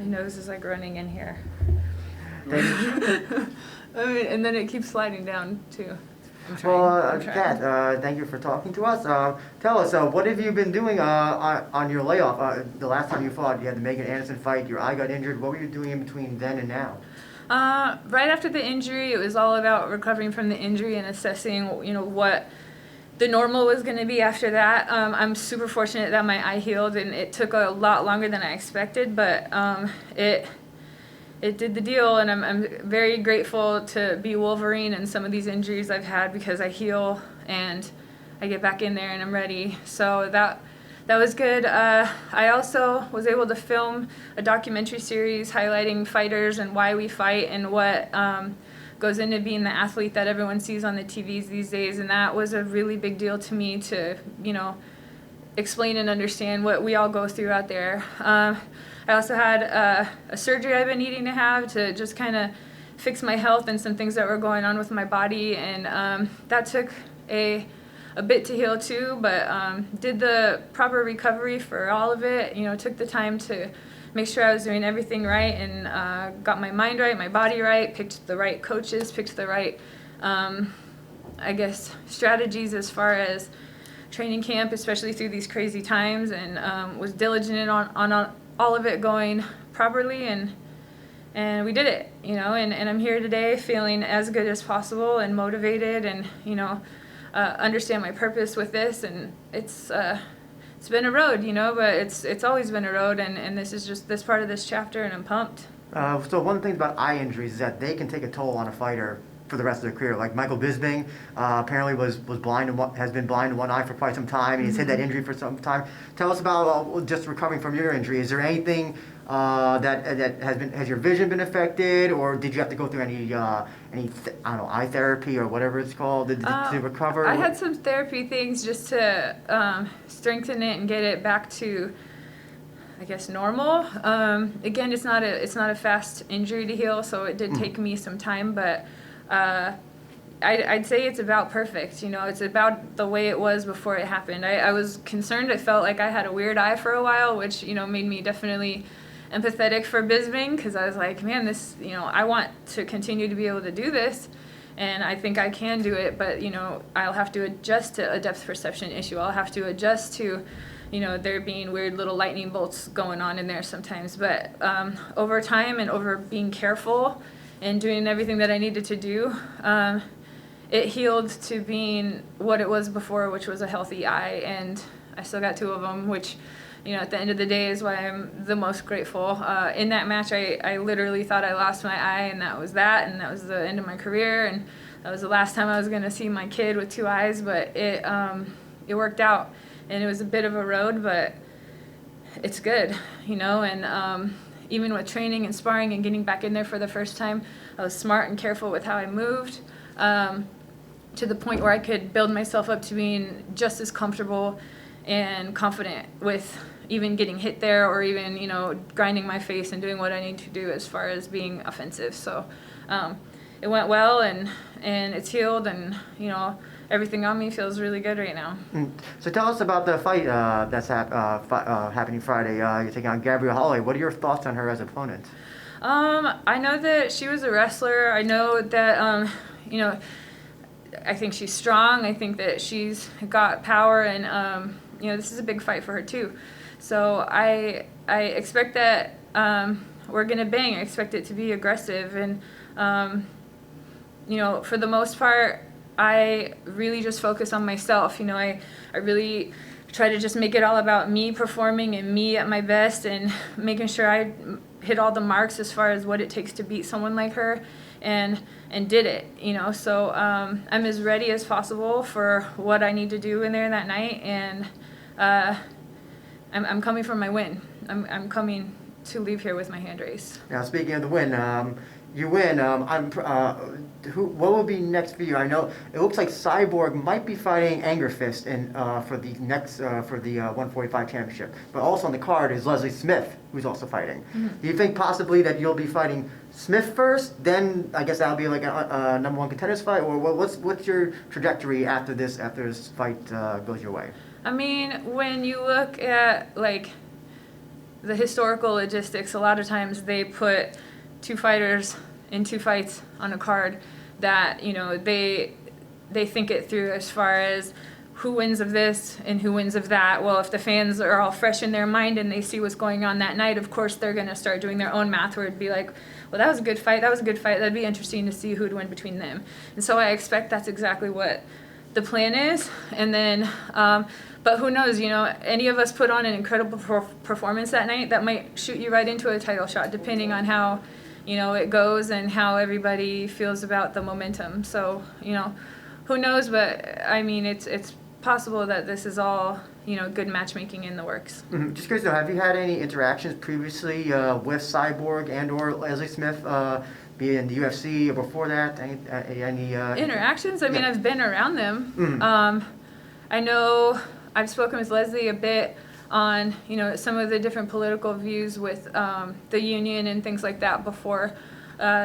My nose is like running in here. Thank you. And then it keeps sliding down too. Well, Kat, thank you for talking to us. Tell us, what have you been doing on your layoff? The last time you fought, you had the Megan Anderson fight, your eye got injured. What were you doing in between then and now? Right after the injury, it was all about recovering from the injury and assessing, what the normal was going to be after that. I'm super fortunate that my eye healed, and it took a lot longer than I expected, but it did the deal, and I'm very grateful to be Wolverine and some of these injuries I've had, because I heal and I get back in there and I'm ready. So that was good. I also was able to film a documentary series highlighting fighters and why we fight and what goes into being the athlete that everyone sees on the TVs these days, and that was a really big deal to me to, explain and understand what we all go through out there. I also had a surgery I've been needing to have to just kind of fix my health and some things that were going on with my body, and that took a bit to heal too, but did the proper recovery for all of it. Took the time to make sure I was doing everything right, and got my mind right, my body right, picked the right coaches, picked the right, strategies as far as training camp, especially through these crazy times, and was diligent on all of it going properly, and we did it, and I'm here today feeling as good as possible and motivated, and understand my purpose with this, and it's been a road, but it's always been a road, and this is just this part of this chapter, and I'm pumped. So one of the things about eye injuries is that they can take a toll on a fighter for the rest of their career. Like Michael Bisping apparently was blind and has been blind in one eye for quite some time, and he's had that injury for some time. Tell us about just recovering from your injury. Is there anything that has your vision been affected, or did you have to go through any eye therapy or whatever it's called to recover? I had some therapy things just to strengthen it and get it back to, I guess, normal. Again, it's not a fast injury to heal, so it did take me some time, but I'd say it's about perfect. It's about the way it was before it happened. I was concerned. I felt like I had a weird eye for a while, which made me definitely empathetic for Bisping, because I was like, man, this, I want to continue to be able to do this, and I think I can do it, but I'll have to adjust to a depth perception issue. I'll have to adjust to there being weird little lightning bolts going on in there sometimes, but over time and over being careful and doing everything that I needed to do, it healed to being what it was before, which was a healthy eye, and I still got 2 of them, which, at the end of the day is why I'm the most grateful. In that match, I literally thought I lost my eye, and that was the end of my career, and that was the last time I was going to see my kid with 2 eyes, but it worked out, and it was a bit of a road, but it's good, and even with training and sparring and getting back in there for the first time, I was smart and careful with how I moved, to the point where I could build myself up to being just as comfortable and confident with even getting hit there, or even, grinding my face and doing what I need to do as far as being offensive. So it went well, and it's healed, and, everything on me feels really good right now. So tell us about the fight that's happening Friday. You're taking on Gabrielle Holloway. What are your thoughts on her as opponent? I know that she was a wrestler. I know that, I think she's strong. I think that she's got power, and, this is a big fight for her too. So I expect that we're going to bang. I expect it to be aggressive, and, for the most part, I really just focus on myself. I really try to just make it all about me performing and me at my best, and making sure I hit all the marks as far as what it takes to beat someone like her, and did it, So I'm as ready as possible for what I need to do in there that night, and I'm coming for my win. I'm coming to leave here with my hand raised. Now, speaking of the win, you win. What will be next for you? I know it looks like Cyborg might be fighting Angerfist for the next for the 145 championship, but also on the card is Leslie Smith, who's also fighting. Mm-hmm. Do you think possibly that you'll be fighting Smith first, then I guess that'll be like a number 1 contenders fight, or what's your trajectory after this fight goes your way? I mean, when you look at the historical logistics, a lot of times they put two fighters in two fights on a card that, you know, they think it through as far as who wins of this and who wins of that. Well, if the fans are all fresh in their mind and they see what's going on that night, of course they're going to start doing their own math where it'd be like, well, that was a good fight, that'd be interesting to see who'd win between them. And so I expect that's exactly what the plan is. And then but who knows, you know, any of us put on an incredible performance that night, that might shoot you right into a title shot, depending on how, you know, it goes and how everybody feels about the momentum. So, you know, who knows, but I mean, it's possible that this is all, you know, good matchmaking in the works. Mm-hmm. Just curious though, have you had any interactions previously with Cyborg and or Leslie Smith, be it in the UFC or before that? Any Interactions? I mean, yeah. I've been around them. Mm-hmm. I know I've spoken with Leslie a bit on, you know, some of the different political views with the union and things like that before.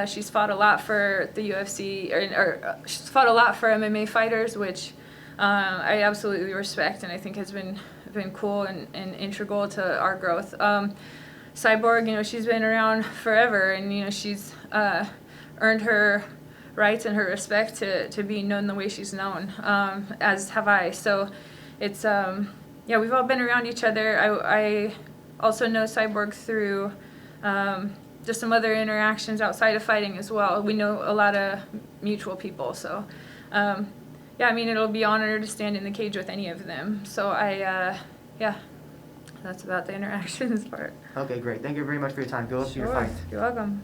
She's fought a lot for the UFC, or she's fought a lot for MMA fighters, which I absolutely respect and I think has been cool and integral to our growth. Cyborg, you know, she's been around forever, and you know, she's earned her rights and her respect to be known the way she's known, as have I. So it's yeah, we've all been around each other. I also know Cyborg through just some other interactions outside of fighting as well. We know a lot of mutual people, so yeah, I mean, it'll be an honor to stand in the cage with any of them. So yeah, that's about the interactions part. Okay, great. Thank you very much for your time. Good luck to your Sure. fight. You're welcome.